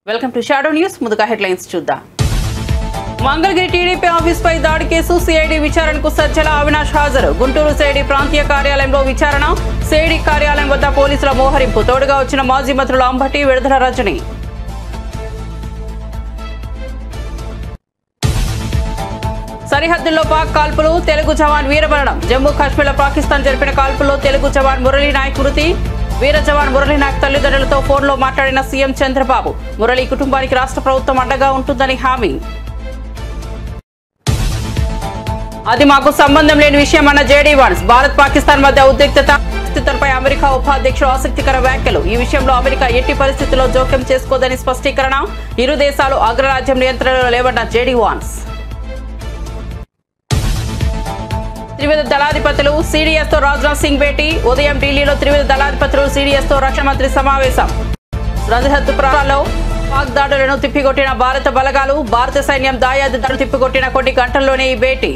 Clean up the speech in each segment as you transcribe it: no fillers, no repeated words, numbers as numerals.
Welcome to shadow news. ముందుగా headlines చూద్దాం. Mangalagiri TDP ఆఫీస్పై దాడి కేసు సిఐడి విచారణకు సజ్జల అవినాష్ హాజరు. గుంటూరు సిఐడి ప్రాంతీయ కార్యాలయంలో విచారణ. సిఐడి కార్యాలయం వద్ద పోలీసుల మోహరింపు. తోడుగా వచ్చిన మాజీ మంత్రులు అంబటి, విడుదల రజని. సరిహద్దుల్లో పాక్ కాల్పులు. తెలుగు జవాన్ వీరమరణం. జమ్మూ కాశ్మీర్లో పాకిస్తాన్ జరిపిన కాల్పుల్లో తెలుగు జవాన్ మురళీ నాయక్ మృతి. వీర జవాన్ మురళీ నాయక్ తల్లిదండ్రులతో ఫోన్లో మాట్లాడిన సీఎం చంద్రబాబు. మురళీ కుటుంబానికి రాష్ట్ర ప్రభుత్వం అండగా ఉంటుందని హామీ. అది మాకు సంబంధం లేని విషయం అన్న జేడీ వాన్స్. భారత్ పాకిస్తాన్ మధ్య ఉద్రిక్తత పరిస్థితులపై అమెరికా ఉపాధ్యక్షుడు ఆసక్తికర వ్యాఖ్యలు. ఈ విషయంలో అమెరికా ఎట్టి పరిస్థితుల్లో జోక్యం చేసుకోదని స్పష్టీకరణ. ఇరు దేశాలు అగ్రరాజ్యం నియంత్రణలో లేవన్న జేడీ వాన్స్. త్రివిధ దళాధిపతులు సిడిఎస్ తో రాజ్నాథ్ సింగ్ భేటీ. ఉదయం ఢిల్లీలో త్రివిధ దళాధిపతులు సిడిఎస్ తో రక్షణ మంత్రి సమావేశం. సరిహద్దు ప్రాంతాల్లో పాక్ దాడులను తిప్పికొట్టిన భారత బలగాలు. భారత సైన్యం దాయాది దాడులు తిప్పికొట్టిన కొన్ని గంటల్లోనే ఈ భేటీ.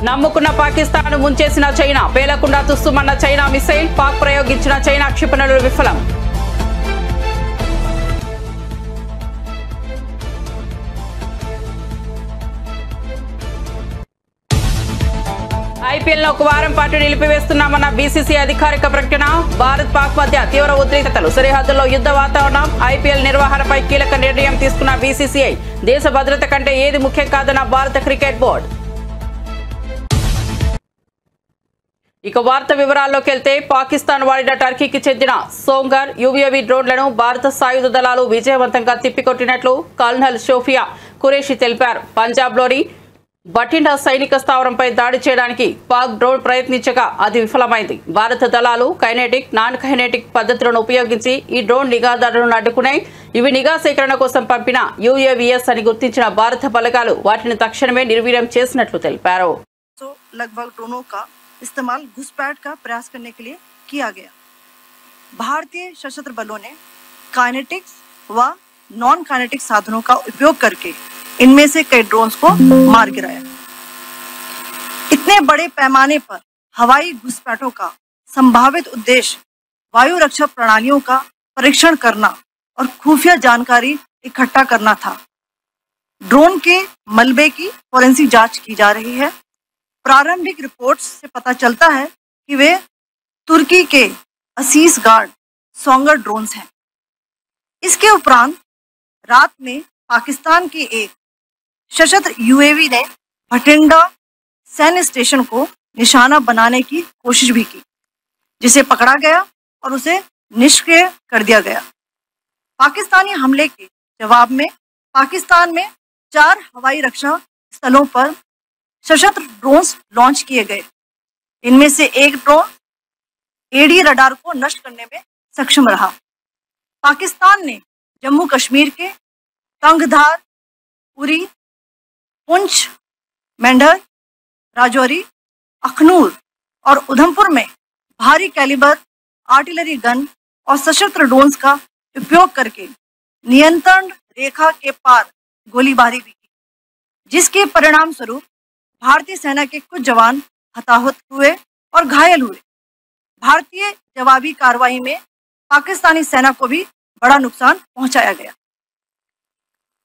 నమ్ముకున్న పాకిస్తాన్ ముంచేసిన చైనా. పేలకుండా తుస్సుమన్న చైనా మిసైల్. పాక్ ప్రయోగించిన చైనా క్షిపణులు విఫలం. ఐపీఎల్ ఒక వారం పాటు నిలిపివేస్తున్నామన్న బీసీసీ అధికారిక ప్రకటన. భారత్ పాక్ మధ్య తీవ్ర ఉద్రిక్తతలు. సరిహద్దుల్లో యుద్ధ వాతావరణం. ఐపీఎల్ నిర్వహణపై కీలక నిర్ణయం తీసుకున్న బీసీసీఐ. దేశ భద్రత కంటే ఏది ముఖ్యం కాదన్న భారత క్రికెట్ బోర్డు. ఇక వార్త వివరాల్లోకి వెళ్తే, పాకిస్తాన్ వాడిన టర్కీకి చెందిన సోంగర్ యువియవి డ్రోన్లను భారత సాయుధ దళాలు విజయవంతంగా తిప్పికొట్టినట్లు కల్నల్ షోఫియా ఖురేషి తెలిపారు. పంజాబ్లోని బఠిండా సైనిక స్థావరంపై దాడి చేయడానికి పాక్ డ్రోన్ ప్రయత్నించగా అది విఫలమైంది. భారత దళాలు కైనెటిక్, నాన్ కైనెటిక్ పద్ధతులను ఉపయోగించి ఈ డ్రోన్ నిఘాదారులను అడ్డుకున్నాయి. ఇవి నిఘా సేకరణ కోసం పంపిన యుఏవిఎస్ అని గుర్తించిన భారత బలగాలు వాటిని తక్షణమే నిర్వీర్యం చేసినట్లు తెలిపారు. इस्तेमाल घुसपैठ का प्रयास करने के लिए किया गया। भारतीय सशस्त्र बलों ने काइनेटिक्स व नॉन काइनेटिक साधनों का उपयोग करके इनमें से कई ड्रोन्स को मार गिराया। इतने बड़े पैमाने पर हवाई घुसपैठों का संभावित उद्देश्य वायु रक्षा प्रणालियों का परीक्षण करना और खुफिया जानकारी इकट्ठा करना था। ड्रोन के मलबे की फोरेंसिक जांच की जा रही है। प्रारंभिक रिपोर्ट्स से पता चलता है कि वे तुर्की के असीस गार्ड सोंगर ड्रोन्स हैं। इसके उपरांत रात में पाकिस्तान के एक सशस्त्र यूएवी ने भटिंडा सैन्य स्टेशन को निशाना बनाने की कोशिश भी की, जिसे पकड़ा गया और उसे निष्क्रिय कर दिया गया। पाकिस्तानी हमले के जवाब में पाकिस्तान में 4 हवाई रक्षा स्थलों पर सशस्त्र ड्रोन्स लॉन्च किए गए। इनमें से एक ड्रोन एडी रडार को नष्ट करने में सक्षम रहा। पाकिस्तान ने जम्मू कश्मीर के कंगधार, उरी, पुंछ, मेंढर, राजौरी, अखनूर और उधमपुर में भारी कैलिबर आर्टिलरी गन और सशस्त्र ड्रोन्स का उपयोग करके नियंत्रण रेखा के पार गोलीबारी भी की, जिसके परिणाम स्वरूप भारतीय सेना के कुछ जवान हताहत हुए और घायल हुए। भारतीय जवाबी कार्रवाई में पाकिस्तानी सेना को भी बड़ा नुकसान पहुंचाया गया।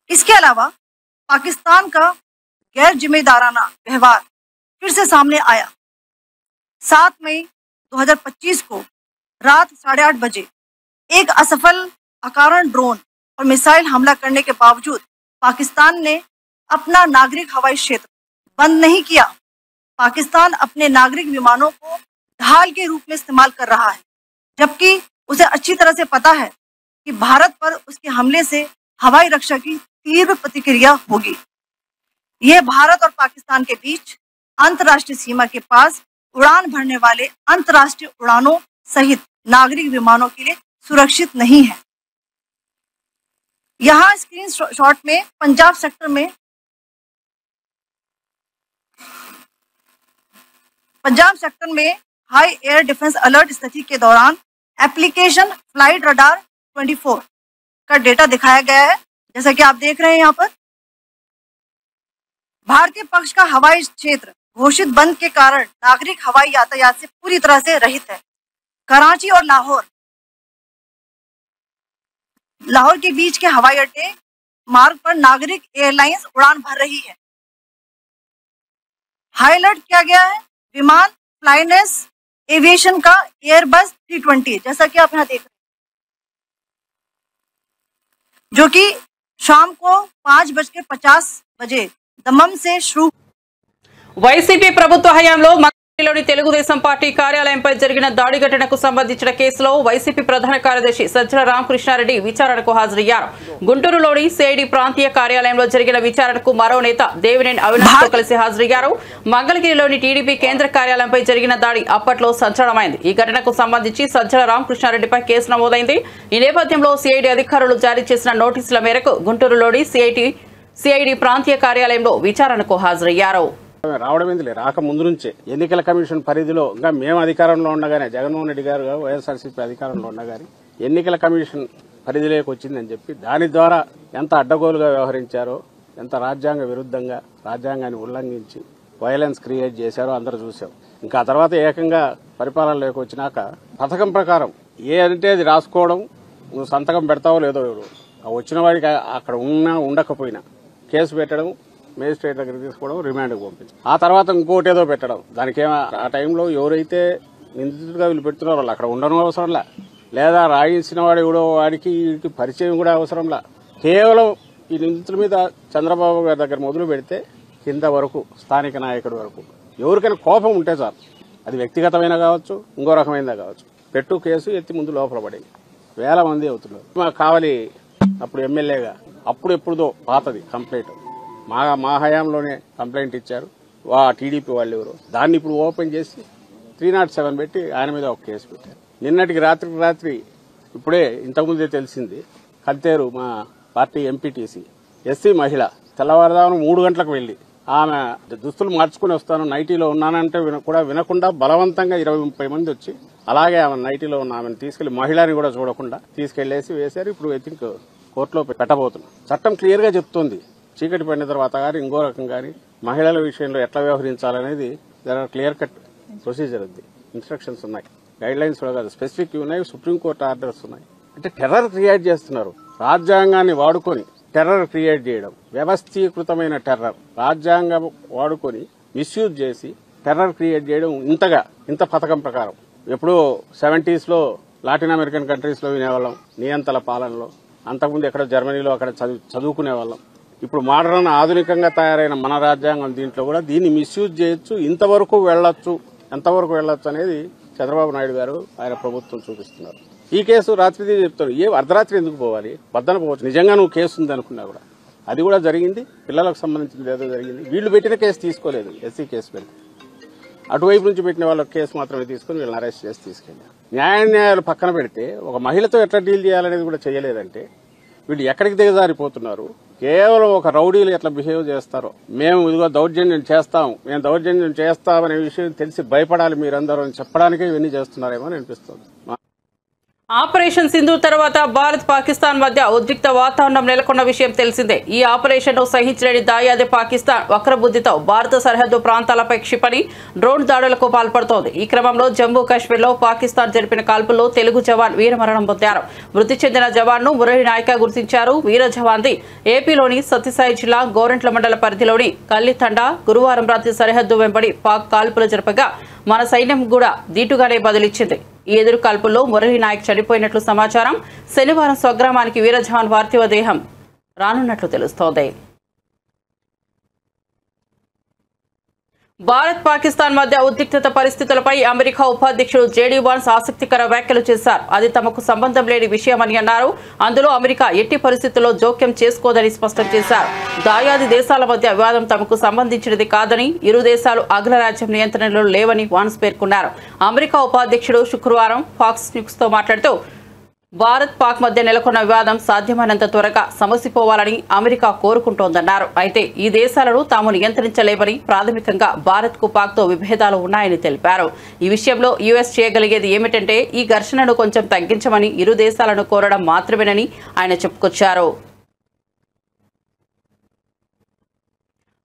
इसके अलावा पाकिस्तान का गैर जिम्मेदाराना व्यवहार फिर से सामने आया। 7 मई 2025 को रात 8:30 बजे एक असफल अकारण ड्रोन और मिसाइल हमला करने के बावजूद पाकिस्तान ने अपना नागरिक हवाई क्षेत्र बंद नहीं किया। पाकिस्तान अपने नागरिक विमानों को ढाल के रूप में इस्तेमाल कर रहा है, जबकि उसे अच्छी तरह से पता है कि भारत पर उसके हमले से हवाई रक्षा की तीव्र प्रतिक्रिया होगी। यह भारत और पाकिस्तान के बीच अंतर्राष्ट्रीय सीमा के पास उड़ान भरने वाले अंतर्राष्ट्रीय उड़ानों सहित नागरिक विमानों के लिए सुरक्षित नहीं है। यहाँ स्क्रीन शॉट में पंजाब सेक्टर में हाई एयर डिफेंस अलर्ट स्थिति के दौरान एप्लीकेशन फ्लाइट रडार 24 का डेटा दिखाया गया है। जैसा कि आप देख रहे हैं यहाँ पर भारतीय पक्ष का हवाई क्षेत्र घोषित बंद के कारण नागरिक हवाई यातायात से पूरी तरह से रहित है। कराची और लाहौर लाहौर के बीच के हवाई अड्डे मार्ग पर नागरिक एयरलाइंस उड़ान भर रही है। हाई अलर्ट किया गया है विमान फ्लाइनेस एविएशन का एयरबस 320, जैसा कि आप यहाँ देख रहे हैं, जो कि शाम को 5:50 दमम से शुरू। వైసీపీ ప్రభుత్వ హయాంలో మంగళగిరిలోని తెలుగుదేశం పార్టీ కార్యాలయంపై జరిగిన దాడి ఘటనకు సంబంధించిన కేసులో వైసీపీ ప్రధాన కార్యదర్శి సజ్జల రామకృష్ణారెడ్డి విచారణకు హాజరయ్యారు. గుంటూరులోని సిఐడి ప్రాంతీయ కార్యాలయంలో జరిగిన విచారణకు మరో నేత దేవినేని అవినాష్ తో కలిసి హాజరయ్యారు. మంగళగిరిలోని టీడీపీ కేంద్ర కార్యాలయంపై జరిగిన దాడి అప్పట్లో సంచలనమైంది. ఈ ఘటనకు సంబంధించి సజ్జల రామకృష్ణారెడ్డిపై కేసు నమోదైంది. ఈ నేపథ్యంలో సిఐడి అధికారులు జారీ చేసిన నోటీసుల మేరకు గుంటూరులోని సిఐడి ప్రాంతీయ కార్యాలయంలో విచారణకు హాజరయ్యారు. రావడం ఏంది రాక ముందు నుంచే ఎన్నికల కమిషన్ పరిధిలో ఇంకా మేము అధికారంలో ఉండగానే జగన్మోహన్ రెడ్డి గారు వైఎస్ఆర్సీపీ అధికారంలో ఉండగానే ఎన్నికల కమిషన్ పరిధిలోకి వచ్చిందని చెప్పి దాని ద్వారా ఎంత అడ్డగోలుగా వ్యవహరించారో, ఎంత రాజ్యాంగ విరుద్ధంగా రాజ్యాంగాన్ని ఉల్లంఘించి వైలెన్స్ క్రియేట్ చేశారో అందరూ చూసాం. ఇంకా ఆ తర్వాత ఏకంగా పరిపాలనలోకి వచ్చినాక పథకం ప్రకారం ఏ అంటే అది రాసుకోవడం, నువ్వు సంతకం పెడతావో లేదో వచ్చిన వాడికి అక్కడ ఉన్నా ఉండకపోయినా కేసు పెట్టడం, మేజిస్ట్రేట్ దగ్గర తీసుకోవడం, రిమాండ్కి పంపించడం, ఆ తర్వాత ఇంకోటి ఏదో పెట్టడం. దానికేమో ఆ టైంలో ఎవరైతే నిందితుడిగా వీళ్ళు పెడుతున్నారో వాళ్ళు అక్కడ ఉండడం అవసరంలా, లేదా రాయించిన వాడు ఎవడో వాడికి వీడికి పరిచయం కూడా అవసరంలా. కేవలం ఈ నిందితుల మీద చంద్రబాబు గారి దగ్గర మొదలు పెడితే కింద వరకు స్థానిక నాయకుడి వరకు ఎవరికైనా కోపం ఉంటే చాలు, అది వ్యక్తిగతమైన కావచ్చు, ఇంకో రకమైనదా కావచ్చు, పెట్టు కేసు ఎత్తి ముందు లోపల పడేది. వేల మంది అవుతున్నారు. కావలి అప్పుడు ఎమ్మెల్యేగా అప్పుడు ఎప్పుడుదో పాతది కంప్లైంట్, మా హయాంలోనే కంప్లైంట్ ఇచ్చారు టీడీపీ వాళ్ళు ఎవరు, దాన్ని ఇప్పుడు ఓపెన్ చేసి 307 పెట్టి ఆయన మీద ఒక కేసు పెట్టారు. నిన్నటికి రాత్రి ఇప్పుడే ఇంతకుముందే తెలిసింది, కంతేరు మా పార్టీ ఎంపీటీసీ ఎస్సీ మహిళ తెల్లవారుదామున 3 గంటలకు వెళ్లి ఆమె దుస్తులు మార్చుకుని వస్తాను, నైటీలో ఉన్నానంటే కూడా వినకుండా బలవంతంగా 20-30 మంది వచ్చి అలాగే ఆమె నైటీలో ఉన్న ఆమెను తీసుకెళ్లి మహిళని కూడా చూడకుండా తీసుకెళ్లేసి వేశారు. ఇప్పుడు ఐ థింక్ కోర్టులో పెట్టబోతున్నాం. చట్టం క్లియర్ గా చెప్తోంది, చీకటి పడిన తర్వాత కానీ ఇంకో రకం కానీ మహిళల విషయంలో ఎట్లా వ్యవహరించాలనేది క్లియర్ కట్ ప్రొసీజర్ ఉంది, ఇన్స్ట్రక్షన్స్ ఉన్నాయి, గైడ్ లైన్స్ కూడా కాదు, స్పెసిఫిక్ ఉన్నాయి, సుప్రీంకోర్టు ఆర్డర్స్ ఉన్నాయి. అంటే టెర్రర్ క్రియేట్ చేస్తున్నారు, రాజ్యాంగాన్ని వాడుకొని టెర్రర్ క్రియేట్ చేయడం, వ్యవస్థీకృతమైన టెర్రర్, రాజ్యాంగం వాడుకొని మిస్యూజ్ చేసి టెర్రర్ క్రియేట్ చేయడం. ఇంత పథకం ప్రకారం ఎప్పుడో 70s లో లాటిన్ అమెరికన్ కంట్రీస్ లో వినేవాళ్ళం, నియంతల పాలనలో. అంతకుముందు ఎక్కడ జర్మనీలో అక్కడ చదువుకునే వాళ్ళం. ఇప్పుడు మోడర్న్ ఆధునికంగా తయారైన మన రాజ్యాంగం దీంట్లో కూడా దీన్ని మిస్యూజ్ చేయొచ్చు, ఎంతవరకు వెళ్లొచ్చు అనేది చంద్రబాబు నాయుడు గారు ఆయన ప్రభుత్వం చూపిస్తున్నారు. ఈ కేసు రాత్రి చెప్తారు, అర్ధరాత్రి ఎందుకు పోవాలి, పద్దన పోవచ్చు. నిజంగా నువ్వు కేసు ఉంది అనుకున్నా కూడా అది కూడా జరిగింది, పిల్లలకు సంబంధించింది ఏదో జరిగింది. వీళ్ళు పెట్టిన కేసు తీసుకోలేదు, ఎస్సీ కేసు పెట్టి అటువైపు నుంచి పెట్టిన వాళ్ళ కేసు మాత్రమే తీసుకుని వీళ్ళని అరెస్ట్ చేసి తీసుకెళ్లారు. న్యాయాలు పక్కన పెడితే ఒక మహిళతో ఎట్లా డీల్ చేయాలనేది కూడా చేయలేదంటే వీళ్ళు ఎక్కడికి దిగజారిపోతున్నారు. కేవలం ఒక రౌడీలు ఎట్లా బిహేవ్ చేస్తారో, మేము ఇదిగో దౌర్జన్యం చేస్తామనే విషయం తెలిసి భయపడాలి మీరందరూ అని చెప్పడానికే ఇవన్నీ చేస్తున్నారేమో అని అనిపిస్తుంది. ఆపరేషన్ సింధూర్ తర్వాత భారత్ పాకిస్తాన్ మధ్య ఉద్రిక్త వాతావరణం నెలకొన్న విషయం తెలిసిందే. ఈ ఆపరేషన్ సహించలేని దాయాది పాకిస్తాన్ వక్రబుద్ధితో భారత సరిహద్దు ప్రాంతాలపై క్షిపణి, డ్రోన్ దాడులకు పాల్పడుతోంది. ఈ క్రమంలో జమ్మూ కాశ్మీర్లో పాకిస్తాన్ జరిపిన కాల్పుల్లో తెలుగు జవాన్ వీరమరణం పొందారు. మృతి చెందిన జవాన్ను మురళి నాయక గుర్తించారు. వీర జవాన్ది ఏపీలోని సత్యసాయి జిల్లా గోరంట్ల మండల పరిధిలోని కల్లితండ. గురువారం రాత్రి సరిహద్దు వెంబడి పాక్ కాల్పులు జరపగా మన సైన్యం కూడా దీటుగానే బదులిచ్చింది. ఈ ఎదురు కాల్పుల్లో మురళి నాయక్ చనిపోయినట్లు సమాచారం. శనివారం స్వగ్రామానికి వీర జవాన్ పార్థివ దేహం రానున్నట్లు తెలుస్తోంది. భారత్ పాకిస్తాన్ మధ్య ఉద్రిక్తత పరిస్థితులపై అమెరికా ఉపాధ్యక్షుడు జేడీ వాన్స్ ఆసక్తికర వ్యాఖ్యలు చేశారు. అది తమకు సంబంధం లేని విషయమని అన్నారు. అందులో అమెరికా ఎట్టి పరిస్థితుల్లో జోక్యం చేసుకోదని స్పష్టం చేశారు. దాయాది దేశాల మధ్య వివాదం తమకు సంబంధించినది కాదని, ఇరు దేశాలు అగ్రరాజ్యం నియంత్రణలో లేవని వాన్స్ పేర్కొన్నారు. అమెరికా ఉపాధ్యక్షుడు శుక్రవారం ఫాక్స్ న్యూస్ తో మాట్లాడుతూ భారత్ పాక్ మధ్య నెలకొన్న వివాదం సాధ్యమైనంత త్వరగా సమసిపోవాలని అమెరికా కోరుకుంటోందన్నారు. అయితే ఈ దేశాలను తాము నియంత్రించలేవని, ప్రాథమికంగా భారత్ కు పాక్ తో విభేదాలు ఉన్నాయని తెలిపారు. ఈ విషయంలో యుఎస్ చేయగలిగేది ఏమిటంటే ఈ ఘర్షణను కొంచెం తగ్గించమని ఇరు దేశాలను కోరడం మాత్రమేనని ఆయన చెప్పుకొచ్చారు.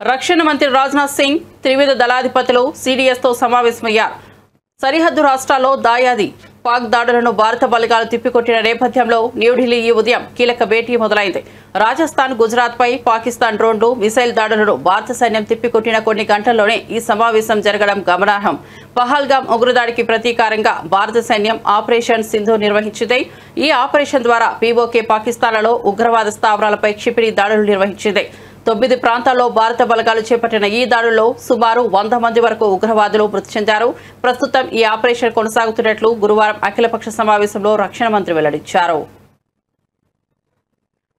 రక్షణ మంత్రి రాజ్నాథ్ సింగ్ త్రివిధ దళాధిపతులు సిడిఎస్ తో సమావేశమయ్యారు. సరిహద్దు రాష్ట్రాల్లో దాయాది పాక్ దాడులను భారత బలగాలు తిప్పికొట్టిన నేపథ్యంలో న్యూఢిల్లీ ఈ ఉదయం కీలక భేటీ మొదలైంది. రాజస్థాన్, గుజరాత్ పై పాకిస్తాన్ డ్రోన్లు, మిసైల్ దాడులను భారత సైన్యం తిప్పికొట్టిన కొన్ని గంటల్లోనే ఈ సమావేశం జరగడం గమనార్హం. పహల్గామ్ ఉగ్రదాడికి ప్రతీకారంగా భారత సైన్యం ఆపరేషన్ సింధు నిర్వహించింది. ఈ ఆపరేషన్ ద్వారా పీఓకే పాకిస్తాన్లలో ఉగ్రవాద స్థావరాలపై క్షిపణి దాడులు నిర్వహించింది. 9 ప్రాంతాల్లో భారత బలగాలు చేపట్టిన ఈ దాడుల్లో సుమారు 100 మంది వరకు ఉగ్రవాదులు మృతి చెందారు. ప్రస్తుతం ఈ ఆపరేషన్ కొనసాగుతున్నట్లు గురువారం అఖిలపక్ష సమావేశంలో రక్షణ మంత్రి వెల్లడించారు.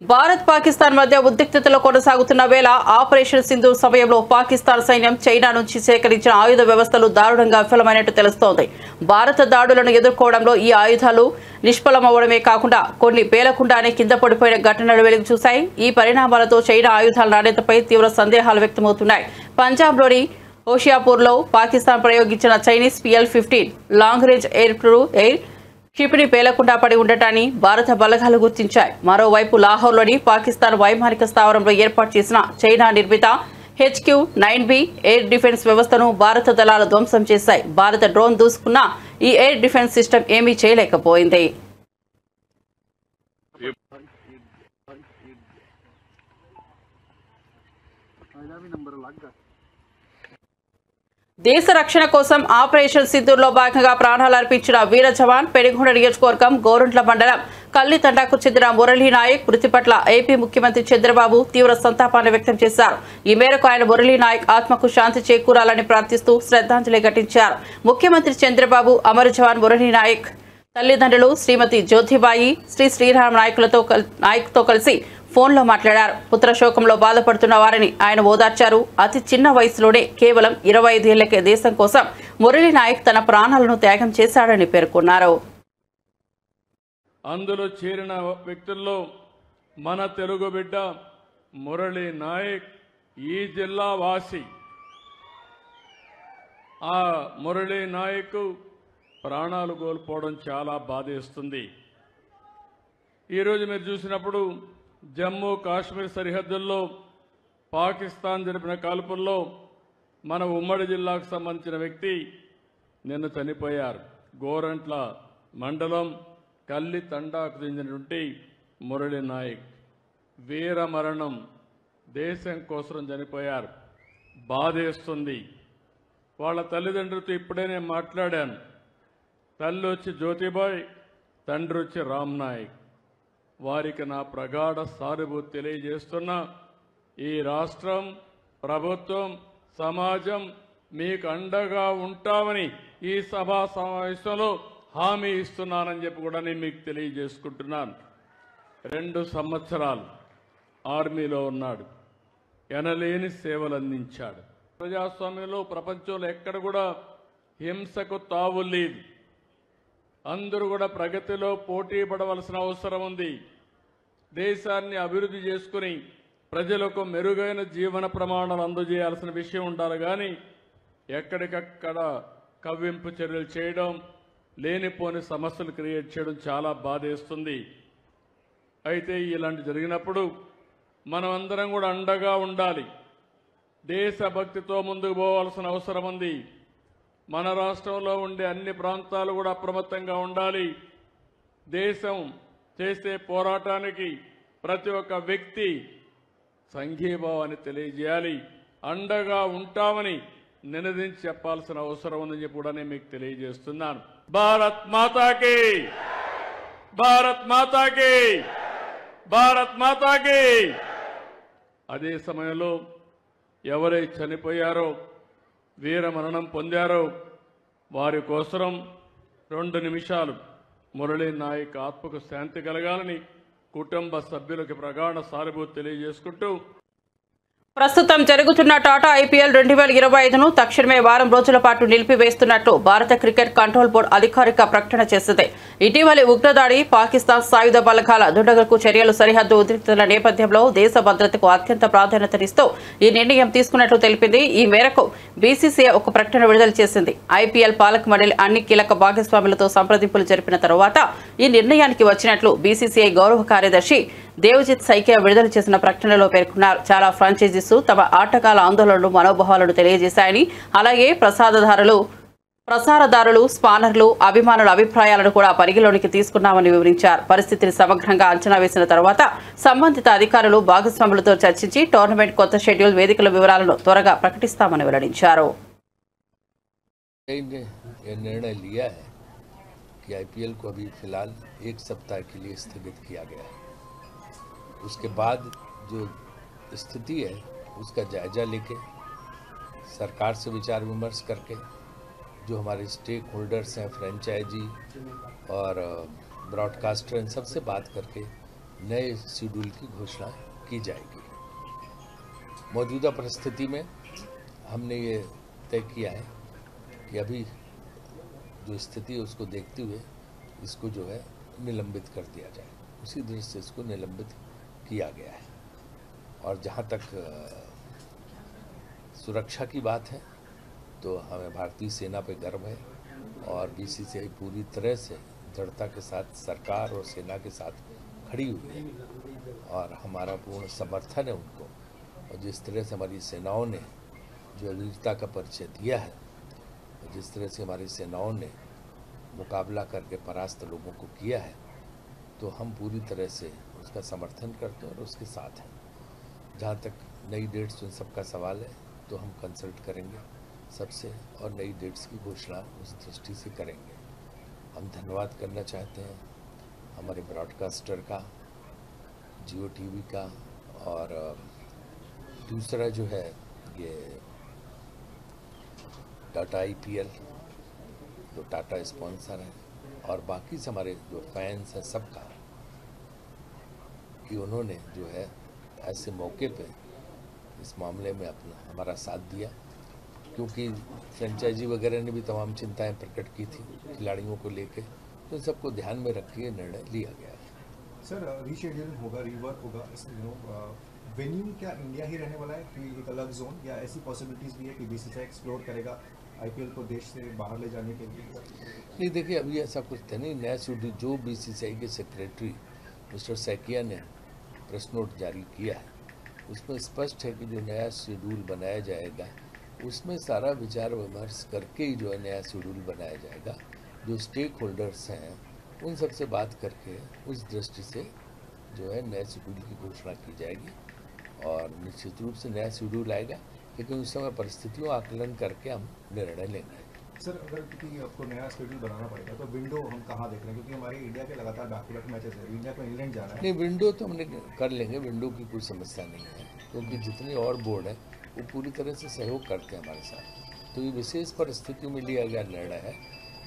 భారత్, పాకిస్తాన్ మధ్య ఉద్రిక్తతలు కొనసాగుతున్న వేళ ఆపరేషన్ సింధు సమయంలో పాకిస్తాన్ సైన్యం చైనా నుంచి సేకరించిన ఆయుధ వ్యవస్థలు దారుణంగా విఫలమైనట్టు తెలుస్తోంది. భారత దాడులను ఎదుర్కోవడంలో ఈ ఆయుధాలు నిష్ఫలమవడమే కాకుండా కొన్ని పేలకుండానే కింద పడిపోయిన ఘటనలు వెలుగు చూశాయి. ఈ పరిణామాలతో చైనా ఆయుధాల నాణ్యతపై తీవ్ర సందేహాలు వ్యక్తమవుతున్నాయి. పంజాబ్లోని హోషియాపూర్లో పాకిస్తాన్ ప్రయోగించిన Chinese PL-15 long range air క్షిపణి పేలకుండా పడి ఉండటాన్ని భారత బలగాలు గుర్తించాయి. మరోవైపు లాహోర్లోని పాకిస్తాన్ వైమానిక స్థావరంలో ఏర్పాటు చేసిన చైనా నిర్మిత HQ-9B ఎయిర్ డిఫెన్స్ వ్యవస్థను భారత దళాలు ధ్వంసం చేశాయి. భారత డ్రోన్ దూసుకున్న ఈ ఎయిర్ డిఫెన్స్ సిస్టమ్ ఏమీ చేయలేకపోయింది. దేశ రక్షణ కోసం ఆపరేషన్ సింధూర్లో భాగంగా ప్రాణాలు అర్పించిన వీర జవాన్ పెనుగొండ నియోజకవర్గం గోరంట్ల మండలం కల్లితండాకు చెందిన మురళీ నాయక్ మృతి పట్ల ఏపీ ముఖ్యమంత్రి చంద్రబాబు తీవ్ర సంతాపాన్ని వ్యక్తం చేశారు. ఈ మేరకు ఆయన మురళీ నాయక్ ఆత్మకు శాంతి చేకూరాలని ప్రార్థిస్తూ శ్రద్ధాంజలి ఘటించారు. ముఖ్యమంత్రి చంద్రబాబు అమర జవాన్ మురళీ నాయక్ తల్లిదండ్రులు శ్రీమతి జ్యోతిబాయి, శ్రీరామ్ నాయక్తో కలిసి ఫోన్లో మాట్లాడారు. పుత్రశోకంలో బాధపడుతున్న వారిని ఆయన ఓదార్చారు. అతి చిన్న వయసులోనే కేవలం 25 ఏళ్లకే దేశం కోసం మురళీ నాయక్ తన ప్రాణాలను త్యాగం చేశాడని పేర్కొన్నారు. అందులో చేరిన వ్యక్తుల్లో మన తెలుగు బిడ్డ మురళీ నాయక్ ఈ జిల్లా వాసి. ఆ మురళీ నాయక్ ప్రాణాలు కోల్పోవడం చాలా బాధేస్తుంది. ఈరోజు మీరు చూసినప్పుడు జమ్మూ కాశ్మీర్ సరిహద్దుల్లో పాకిస్తాన్ జరిపిన కాల్పుల్లో మన ఉమ్మడి జిల్లాకు సంబంధించిన వ్యక్తి నిన్న చనిపోయారు. గోరంట్ల మండలం కల్లి తండాకు చెందినటువంటి మురళీ నాయక్ వీర మరణం, దేశం కోసం చనిపోయారు. బాధేస్తుంది. వాళ్ళ తల్లిదండ్రులతో ఇప్పుడే నేను మాట్లాడాను. తల్లి వచ్చి జ్యోతిబాయ్, తండ్రి వచ్చి రామ్ నాయక్. వారికి నా ప్రగాఢ సానుభూతి తెలియజేస్తున్నా. ఈ రాష్ట్రం, ప్రభుత్వం, సమాజం మీకు అండగా ఉంటామని ఈ సభా సమావేశంలో హామీ ఇస్తున్నానని చెప్పి కూడా నేను మీకు తెలియజేసుకుంటున్నాను. 2 సంవత్సరాలు ఆర్మీలో ఉన్నాడు. ఎనలేని సేవలు అందించాడు. ప్రజాస్వామ్యంలో ప్రపంచంలో ఎక్కడ కూడా హింసకు తావు లేదు. అందరూ కూడా ప్రగతిలో పోటీ పడవలసిన అవసరం ఉంది. దేశాన్ని అభివృద్ధి చేసుకుని ప్రజలకు మెరుగైన జీవన ప్రమాణాలు అందజేయాల్సిన విషయం ఉండాలి. కానీ ఎక్కడికక్కడ కవ్వింపు చర్యలు చేయడం, లేనిపోని సమస్యలు క్రియేట్ చేయడం చాలా బాధేస్తుంది. అయితే ఇలాంటి జరిగినప్పుడు మనం అందరం కూడా అండగా ఉండాలి. దేశభక్తితో ముందుకు పోవాల్సిన అవసరం ఉంది. మన రాష్ట్రంలో ఉండే అన్ని ప్రాంతాలు కూడా అప్రమత్తంగా ఉండాలి. దేశం చేసే పోరాటానికి ప్రతి ఒక్క వ్యక్తి సంఘీభావాన్ని తెలియజేయాలి. అండగా ఉంటామని నినదించి చెప్పాల్సిన అవసరం ఉందని చెప్పి కూడా నేను మీకు తెలియజేస్తున్నాను. భారత్ మాతాకి, భారత్ మాతాకి, భారత్ మాతాకి. అదే సమయంలో ఎవరైతే చనిపోయారో, వీర మరణం పొందారో వారి కోసం 2 నిమిషాలు మురళీ నాయక్ ఆత్మకు శాంతి కలగాలని కుటుంబ సభ్యులకు ప్రగాఢ సానుభూతి తెలియజేసుకుంటూ, ప్రస్తుతం జరుగుతున్న టాటా IPL 2025ను తక్షణమే వారం రోజుల పాటు నిలిపివేస్తున్నట్లు భారత క్రికెట్ కంట్రోల్ బోర్డు అధికారిక ప్రకటన చేసింది. ఇటీవలి ఉగ్రదాడి, పాకిస్తాన్ సాయుధ బలగాల దుండగులకు చర్యలు, సరిహద్దు ఉద్రిక్తతల నేపథ్యంలో దేశ భద్రతకు అత్యంత ప్రాధాన్యతనిస్తూ ఈ నిర్ణయం తీసుకున్నట్లు తెలిపింది. ఈ మేరకు BCCI ఒక ప్రకటన విడుదల చేసింది. IPL పాలక మండలి అన్ని కీలక భాగస్వాములతో సంప్రదింపులు జరిపిన తరువాత ఈ నిర్ణయానికి వచ్చినట్లు BCCI గౌరవ కార్యదర్శి దేవజిత్ సైకియా విడుదల చేసిన ప్రకటనలో పేర్కొన్నారు. చాలా ఫ్రాంచైజీస్ తమ ఆటగాళ్ల ఆందోళనలు, మనోభావాలను తెలియజేశాయని, అలాగే ప్రసాదదారులు ప్రసారదారులు, స్పానర్లు, అభిమానుల అభిప్రాయాలను కూడా పరిగణలోనికి తీసుకున్నామని వివరించారు. పరిస్థితిని సమగ్రంగా అంచనా వేసిన తర్వాత సంబంధిత అధికారులు, భాగస్వాములతో చర్చించి టోర్నమెంట్ కొత్త షెడ్యూల్, వేదికల వివరాలను త్వరగా ప్రకటిస్తామని వెల్లడించారు. निर्णय लिया है कि आईपीएल को अभी फिलहाल 1 सप्ताह के लिए स्थगित किया गया है। उसके बाद जो स्थिति है उसका जायजा लेके सरकार से विचार विमर्श करके जो हमारे स्टेक होल्डर्स हैं, फ्रेंचाइजी और ब्रॉडकास्टर, इन सबसे बात करके नए शेड्यूल की घोषणा की जाएगी। मौजूदा परिस्थिति में हमने ये तय किया है कि अभी जो स्थिति है उसको देखते हुए इसको जो है निलंबित कर दिया जाए। उसी दृष्टि से इसको निलंबित किया गया है। और जहाँ तक सुरक्षा की बात है तो हमें भारतीय सेना पे गर्व है और बीसीसीआई पूरी तरह से दृढ़ता के साथ सरकार और सेना के साथ खड़ी हुई है और हमारा पूर्ण समर्थन है उनको। और जिस तरह से हमारी सेनाओं ने जो वीरता का परिचय दिया है, जिस तरह से हमारी सेनाओं ने मुकाबला करके परास्त लोगों को किया है, तो हम पूरी तरह से उसका समर्थन करते हैं और उसके साथ हैं। जहाँ तक नई डेट्स उन सबका सवाल है तो हम कंसल्ट करेंगे सबसे और नई डेट्स की घोषणा उस दृष्टि से करेंगे। हम धन्यवाद करना चाहते हैं हमारे ब्रॉडकास्टर का, जियो टीवी का, और दूसरा जो है ये टाटा आईपीएल जो टाटा स्पॉन्सर है, और बाकी से हमारे जो फैंस हैं सबका, कि उन्होंने जो है ऐसे मौके पे इस मामले में अपना हमारा साथ दिया, क्योंकि फ्रेंचाइजी वगैरह ने भी तमाम चिंताएं प्रकट की थी खिलाड़ियों को लेके, तो सबको ध्यान में रख के निर्णय लिया गया है। सर रीशेड्यूल होगा, रीवर्क होगा, वेन्यू क्या इंडिया ही रहने वाला है कि एक अलग जोन, या ऐसी पॉसिबिलिटीज भी है कि बीसीसीआई एक्सप्लोर करेगा आईपीएल को देश से बाहर ले जाने के लिए? नहीं, देखिए अभी ऐसा कुछ था नहीं। नया शेड्यूल जो बीसीसीआई के सेक्रेटरी मिस्टर सैकिया ने प्रेस नोट जारी किया है उसमें स्पष्ट है कि जो नया शेड्यूल बनाया जाएगा उसमें सारा विचार विमर्श करके ही जो है नया शेड्यूल बनाया जाएगा। जो स्टेक होल्डर्स हैं उन सबसे बात करके उस दृष्टि से जो है नए शेड्यूल की घोषणा की जाएगी और निश्चित रूप से नया शेड्यूल आएगा, लेकिन उस समय परिस्थितियों आकलन करके हम निर्णय लेंगे। सर अगर क्योंकि आपको नया शेड्यूल बनाना पड़ेगा तो विंडो हम कहाँ देख रहे हैं, क्योंकि हमारे इंडिया के लगातार बैक टू बैक मैचेस है, इंडिया को इंग्लैंड जाना है। नहीं, विंडो तो हमने कर लेंगे, विंडो की कोई समस्या नहीं है, क्योंकि जितने और बोर्ड हैं वो पूरी तरह से सहयोग करते हैं हमारे साथ। तो ये विशेष परिस्थितियों में लिया गया निर्णय है,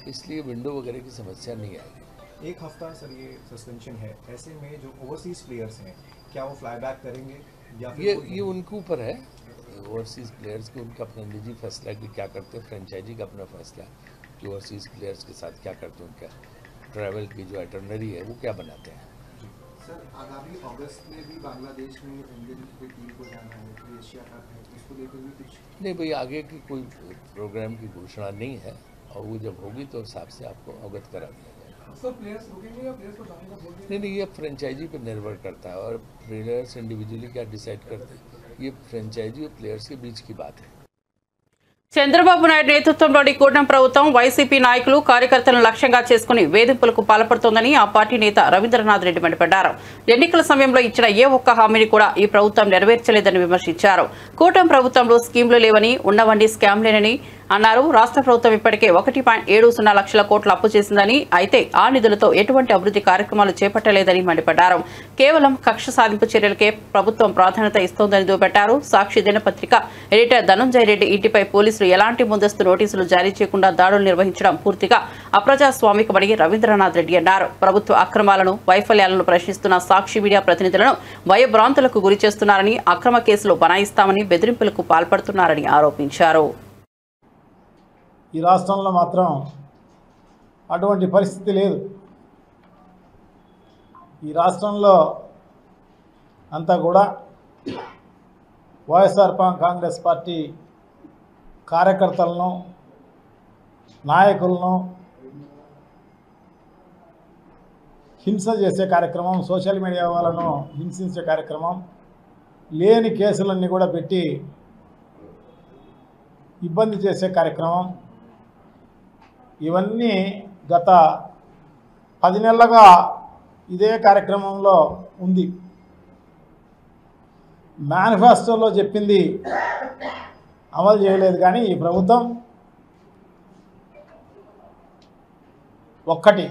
इसलिए विंडो वगैरह की समस्या नहीं आएगी। 1 हफ्ता सर ये सस्पेंशन है, ऐसे में जो ओवरसीज प्लेयर्स हैं क्या वो फ्लाई बैक करेंगे या फिर ये उनके ऊपर है, ओवरसीज़ प्लेयर्स के उनका अपना निजी फैसला कि क्या करते हैं, फ्रेंचाइजी का अपना फैसला कि ओवरसीज़ प्लेयर्स के साथ क्या करते हैं, उनका ट्रैवल की जो आइटनरी है वो क्या बनाते हैं। सर आगामी अगस्त में भी बांग्लादेश में इंडियन क्रिकेट टीम को जाना है, एशिया कप है, उसको लेकर भी कुछ नहीं भाई, आगे की कोई प्रोग्राम की घोषणा नहीं है और वो जब होगी तो हिसाब से आपको अवगत करा दिया जाएगा। सर प्लेयर्स रुकेंगे या प्लेयर्स को जाने का बोलेंगे? नहीं, ये फ्रेंचाइजी पर निर्भर करता है और प्लेयर्स इंडिविजुअली क्या डिसाइड करते हैं, ये फ्रेंचाइजी और प्लेयर्स के बीच की बात है। చంద్రబాబు నాయుడు నేతృత్వంలోని కూటమి ప్రభుత్వం వైసీపీ నాయకులు, కార్యకర్తలను లక్ష్యంగా చేసుకుని వేధింపులకు పాల్పడుతోందని ఆ పార్టీ నేత రవీంద్రనాథ్ రెడ్డి మండిపడ్డారు. ఎన్నికల సమయంలో ఇచ్చిన ఏ ఒక్క హామీని కూడా ఈ ప్రభుత్వం నెరవేర్చలేదని విమర్శించారు. కూటమి ప్రభుత్వంలో స్కీమ్లు లేవని, ఉన్నవండి స్కామ్లేనని అన్నారు. రాష్ట్ర ప్రభుత్వం ఇప్పటికే 1.70 లక్షల కోట్ల అప్పు చేసిందని, అయితే ఆ నిధులతో ఎటువంటి అభివృద్ధి కార్యక్రమాలు చేపట్టలేదని మండిపడ్డారు. కేవలం కక్ష సాధింపు చర్యలకే ప్రభుత్వం ప్రాధాన్యత ఇస్తోందని దుయ్యబట్టారు. సాక్షి దినపత్రిక ఎడిటర్ ధనంజయ రెడ్డి ఇంటిపై పోలీసులు ఎలాంటి ముందస్తు నోటీసులు జారీ చేయకుండా దాడులు నిర్వహించడం పూర్తిగా అప్రజాస్వామికమని రవీంద్రనాథ్ రెడ్డి అన్నారు. ప్రభుత్వ అక్రమాలను, వైఫల్యాలను ప్రశ్నిస్తున్న సాక్షి మీడియా ప్రతినిధులను భయభ్రాంతులకు గురి చేస్తున్నారని, అక్రమ కేసులు బనాయిస్తామని బెదిరింపులకు పాల్పడుతున్నారని ఆరోపించారు. ఈ రాష్ట్రంలో మాత్రం అటువంటి పరిస్థితి లేదు. ఈ రాష్ట్రంలో అంతా కూడా వైఎస్ఆర్ కాంగ్రెస్ పార్టీ కార్యకర్తలను, నాయకులను హింస చేసే కార్యక్రమం, సోషల్ మీడియా వాళ్ళను హింసించే కార్యక్రమం, లేని కేసులన్నీ కూడా పెట్టి ఇబ్బంది చేసే కార్యక్రమం, ఇవన్నీ గత 10 నెలలుగా ఇదే కార్యక్రమంలో ఉంది. మేనిఫెస్టోలో చెప్పింది అమలు చేయలేదు, కానీ ఈ ప్రభుత్వం ఒక్కటి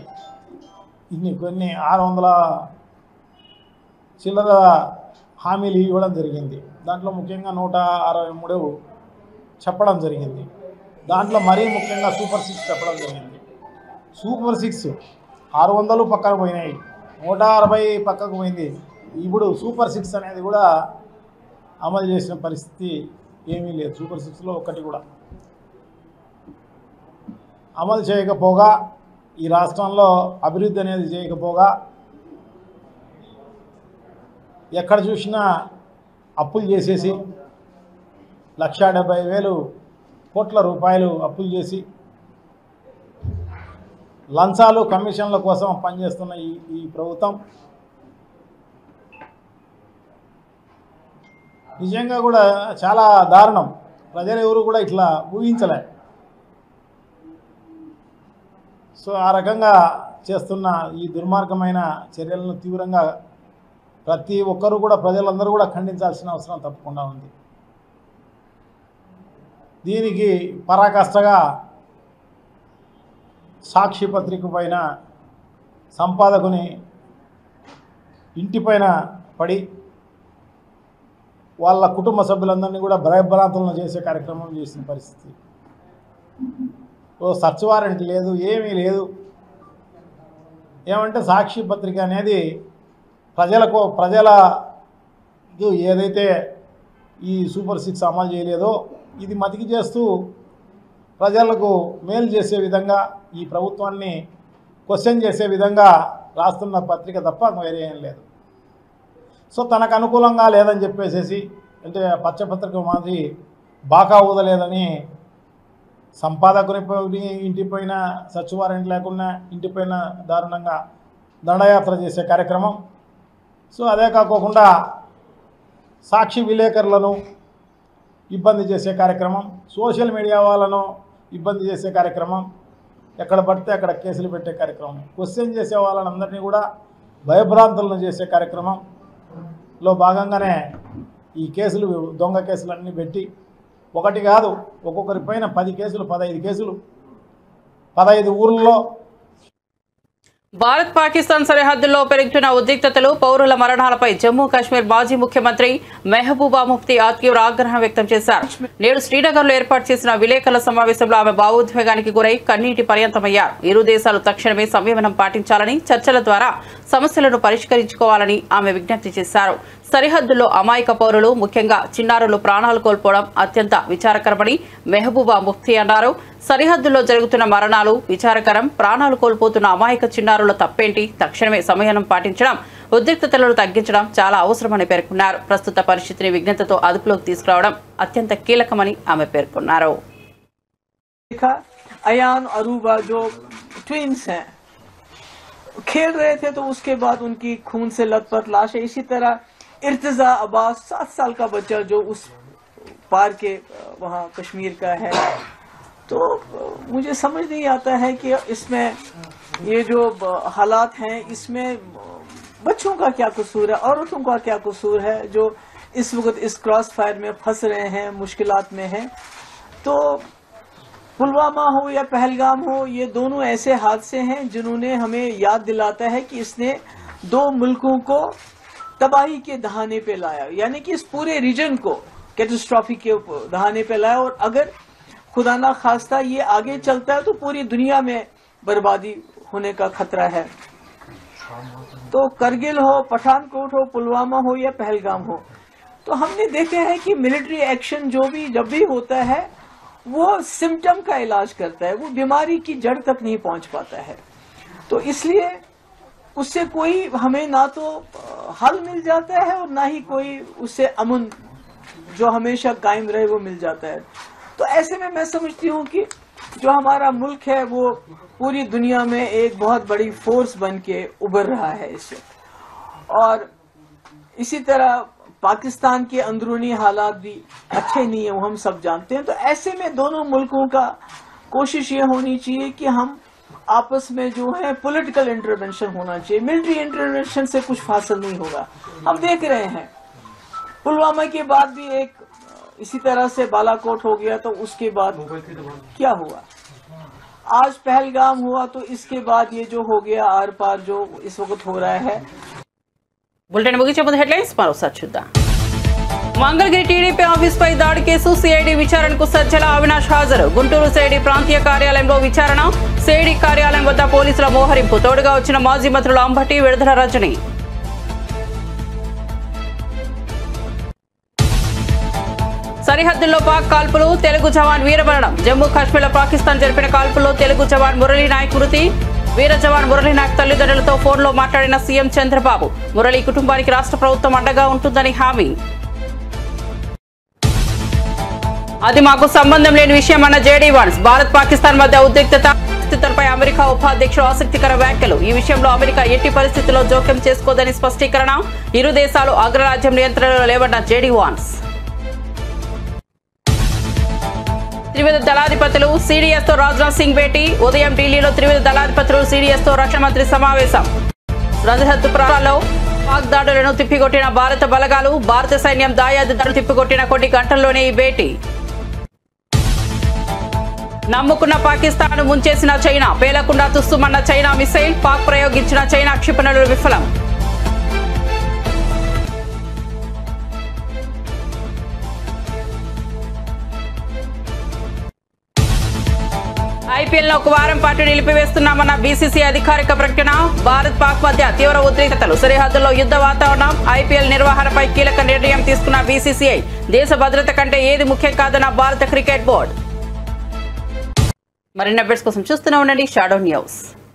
కొన్ని 600 చిల్లర హామీలు ఇవ్వడం జరిగింది. దాంట్లో ముఖ్యంగా 163 చెప్పడం జరిగింది. దాంట్లో మరీ ముఖ్యంగా సూపర్ 6 చెప్పడం జరిగింది. సూపర్ 6 600 పక్కన పోయినాయి, 160 పక్కకు పోయింది. ఇప్పుడు సూపర్ 6 అనేది కూడా అమలు చేసిన పరిస్థితి ఏమీ లేదు. సూపర్ 6లో ఒక్కటి కూడా అమలు చేయకపోగా, ఈ రాష్ట్రంలో అభివృద్ధి అనేది చేయకపోగా, ఎక్కడ చూసినా అప్పులు చేసేసి 1,70,000 కోట్ల రూపాయలు అప్పులు చేసి లంచాలు కమిషన్ల కోసం పనిచేస్తున్న ఈ ప్రభుత్వం నిజంగా కూడా చాలా దారుణం. ప్రజలు ఎవరు కూడా ఇట్లా ఊహించలే. సో ఆ రకంగా చేస్తున్న ఈ దుర్మార్గమైన చర్యలను తీవ్రంగా ప్రతి ఒక్కరూ కూడా, ప్రజలందరూ కూడా ఖండించాల్సిన అవసరం తప్పకుండా ఉంది. దీనికి పరాకాష్ఠగా సాక్షి పత్రిక పైన సంపాదకుని ఇంటిపైన పడి వాళ్ళ కుటుంబ సభ్యులందరినీ కూడా భయభ్రాంతులను చేసే కార్యక్రమం చేసిన పరిస్థితి. సర్చ్ వారెంట్ లేదు, ఏమీ లేదు. ఏమంటే సాక్షి పత్రిక అనేది ప్రజల ఏదైతే ఈ సూపర్ 6 అమలు చేయలేదో ఇది మతికి చేస్తూ ప్రజలకు మేలు చేసే విధంగా, ఈ ప్రభుత్వాన్ని క్వశ్చన్ చేసే విధంగా రాస్తున్న పత్రిక తప్ప వేరే ఏం లేదు. సో తనకు అనుకూలంగా లేదని చెప్పేసేసి, అంటే పచ్చపత్రిక మాదిరి బాకా ఊదలేదని సంపాదకుని ఇంటిపైన సర్చ్ వారెంట్ లేకుండా ఇంటిపైన దారుణంగా దండయాత్ర చేసే కార్యక్రమం. సో అదే కాకుండా సాక్షి విలేకరులను ఇబ్బంది చేసే కార్యక్రమం, సోషల్ మీడియా వాళ్ళను ఇబ్బంది చేసే కార్యక్రమం, ఎక్కడ పడితే అక్కడ కేసులు పెట్టే కార్యక్రమం, క్వశ్చన్ చేసే వాళ్ళందరినీ కూడా భయభ్రాంతులను చేసే కార్యక్రమంలో భాగంగానే ఈ కేసులు, దొంగ కేసులన్నీ పెట్టి ఒకటి కాదు, ఒక్కొక్కరి పైన 10 కేసులు, 15 కేసులు, 15 ఊర్లలో. భారత్ పాకిస్తాన్ సరిహద్దుల్లో పెరుగుతున్న ఉద్రిక్తతలు, పౌరుల మరణాలపై జమ్మూ కాశ్మీర్ మాజీ ముఖ్యమంత్రి మెహబూబా ముఫ్తీ తీవ్ర ఆగ్రహం వ్యక్తం చేశారు. నేడు శ్రీనగర్లో ఏర్పాటు చేసిన విలేకరుల సమావేశంలో ఆమె భావోద్వేగానికి గురై కన్నీటి పర్యంతమయ్యారు. ఇరు దేశాలు తక్షణమే సంయమనం పాటించాలని, చర్చల ద్వారా సమస్యలను పరిష్కరించుకోవాలని ఆమె విజ్ఞప్తి చేశారు. సరిహద్దుల్లో అమాయక పౌరులు, ముఖ్యంగా చిన్నారులు ప్రాణాలు కోల్పోవడం అత్యంత విచారకరమని మెహబూబా ముఫ్తీ అన్నారు. సరిహద్దుల్లో జరుగుతున్న మరణాలు విచారకరం. ప్రాణాలు కోల్పోతున్న అమాయక చిన్నారుల తప్పేంటి? తక్షణమే సంయమనం పాటించడం, ఉద్రిక్తతలను తగ్గించడం చాలా అవసరమని పేర్కొన్నారు. ప్రస్తుత పరిస్థితిని విజ్ఞతతో అదుపులోకి తీసుకురావడం అత్యంత కీలకమని ఆమె పేర్కొన్నారు. अयान अरूबा जो ट्विंस हैं खेल रहे थे, तो उसके बाद उनकी खून से लथपथ लाश है. इसी तरह इर्तिजा अब्बास 7 साल का बच्चा जो उस पार के वहाँ कश्मीर का है. तो मुझे समझ नहीं आता है कि इसमें ये जो हालात हैं इसमें बच्चों का क्या कसूर है, औरतों का क्या कसूर है जो इस वक्त इस क्रॉस फायर में फंस रहे हैं, मुश्किलात में हैं. तो पुलवामा हो या पहलगाम हो, ये दोनों ऐसे हादसे हैं जिन्होंने हमें याद दिलाता है कि इसने 2 मुल्कों को तबाही के दहाने पे लाया, यानी कि इस पूरे रीजन को कैटास्ट्रॉफी के दहाने पे लाया. और अगर खुदा ना खास्ता ये आगे चलता है तो पूरी दुनिया में बर्बादी होने का खतरा है. तो करगिल हो, पठानकोट हो, पुलवामा हो या पहलगाम हो, तो हमने देखा है कि मिलिट्री एक्शन जब भी होता है वो सिम्टम का इलाज करता है, वो बीमारी की जड़ तक नहीं पहुंच पाता है. तो इसलिए उससे कोई हमें ना तो हल मिल जाता है और ना ही कोई उससे अमन जो हमेशा कायम रहे वो मिल जाता है. तो ऐसे में मैं समझती हूँ कि जो हमारा मुल्क है वो पूरी दुनिया में एक बहुत बड़ी फोर्स बन के उभर रहा है इस वक्त. और इसी तरह पाकिस्तान के अंदरूनी हालात भी अच्छे नहीं है, वो हम सब जानते हैं. तो ऐसे में दोनों मुल्कों का कोशिश ये होनी चाहिए कि हम आपस में जो है पॉलिटिकल इंटरवेंशन होना चाहिए। मिलिट्री इंटरवेंशन से कुछ हासिल नहीं होगा। हम देख रहे हैं पुलवामा के बाद भी एक इसी तरह से बालाकोट हो गया, तो उसके बाद क्या हुआ? आज पहलगाम हुआ, तो इसके बाद ये जो हो गया आर पार जो इस वक्त हो रहा है। బులెటిన్ ముగించే ముందు హెడ్లైన్స్ మరోసారి చూద్దాం. మంగళగిరి టీడీపీ ఆఫీస్పై దాడి కేసు సిఐడి విచారణకు సజ్జల అవినాష్ హాజరు. గుంటూరు సిఐడి ప్రాంతీయ కార్యాలయంలో విచారణ. సిఐడి కార్యాలయం వద్ద పోలీసుల మోహరింపు. తోడుగా వచ్చిన మాజీ మంత్రులు అంబటి, విడుదల రజని. సరిహద్దుల్లో పాక్ కాల్పులు, తెలుగు జవాన్ వీరమరణం. జమ్మూ కాశ్మీర్లో పాకిస్తాన్ జరిపిన కాల్పుల్లో తెలుగు జవాన్ మురళీ నాయక్ మృతి. వీర జవాన్ మురళీ నాయక్ తల్లిదండ్రులతో ఫోన్లో మాట్లాడిన సీఎం చంద్రబాబు. మురళీ కుటుంబానికి రాష్ట్ర ప్రభుత్వం అండగా ఉంటుందని హామీ. అది మాకు సంబంధం లేని విషయం అన్న జేడీ వాన్స్. భారత్ పాకిస్తాన్ మధ్య ఉద్రిక్తత పరిస్థితులపై అమెరికా ఉపాధ్యక్షుడు ఆసక్తికర వ్యాఖ్యలు. ఈ విషయంలో అమెరికా ఎట్టి పరిస్థితుల్లో జోక్యం చేసుకోదని స్పష్టీకరణ. ఇరు దేశాలు అగ్రరాజ్యం నియంత్రణలో లేవన్న జేడీ వాన్స్. త్రివిధ దళాధిపతులు సిడిఎస్ తో రాజ్నాథ్ సింగ్ భేటీ. ఉదయం ఢిల్లీలో త్రివిధ దళాధిపతులు సిడిఎస్ తో రక్షణ మంత్రి సమావేశం. సరిహద్దు ప్రాంతాల్లో పాక్ దాడులను తిప్పికొట్టిన భారత బలగాలు. భారత సైన్యం దాయాది దాడులు తిప్పికొట్టిన కొన్ని గంటల్లోనే ఈ భేటీ. నమ్ముకున్న పాకిస్తాన్ ముంచేసిన చైనా. పేలకుండా తుస్సుమన్న చైనా మిసైల్. పాక్ ప్రయోగించిన చైనా క్షిపణులు విఫలం. ఐపీఎల్ ను ఒక వారం పాటు నిలిపివేస్తున్నామన్న బీసీసీ అధికారిక ప్రకటన. భారత్ పాక్ మధ్య తీవ్ర ఉద్రిక్తతలు. సరిహద్దుల్లో యుద్ధ వాతావరణం. ఐపీఎల్ నిర్వహణపై కీలక నిర్ణయం తీసుకున్న బీసీసీఐ. దేశ భద్రత కంటే ఏది ముఖ్యం కాదన్న భారత క్రికెట్ బోర్డు. మరిన్ని అప్డేట్స్ కోసం చూస్తూనే ఉండండి షాడో న్యూస్.